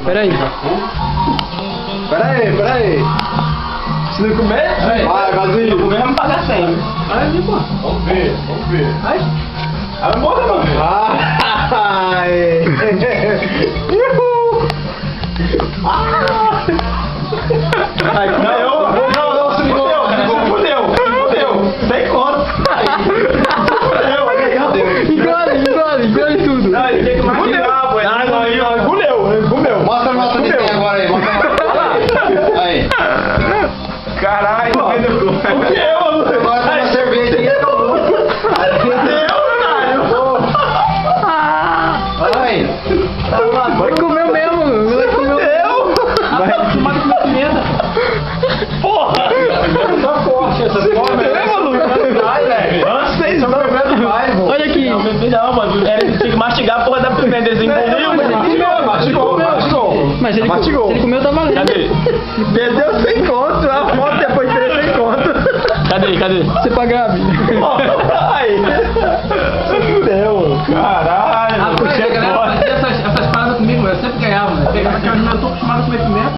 Peraí. Peraí. Se não comer, vai, vazio. Se não comer, vamos pagar 100. Aí, pô. Vamos ver. Aí. Aí vai embora, mano. Ai. Ai, não, se fudeu. Sem conta. Engole tudo. Não, ele tem que mastigar, pô. Comeu. Mostra a nota de 100 agora aí. Mostra a nota de 100 aí. Caralho, o que é, mano? Agora tá uma cerveja aí. Aí. Vai comer mesmo. Vai comer mesmo. Vai acostumado com minha pimenta. Porra! Só forte essa porra, Olha aqui. Não, mano. Ele tinha que mastigar a porra da pimenta. Eles engoliam, Mastigou. Mas se ele comeu, tá valendo. Cadê? Perdeu 100 conto, a foto depois de 100 conto. Cadê? Você pra Gabi. Ai! Fudeu, caralho. Essas paradas comigo, eu sempre ganhava, né? Eu tô acostumado a comer pimenta.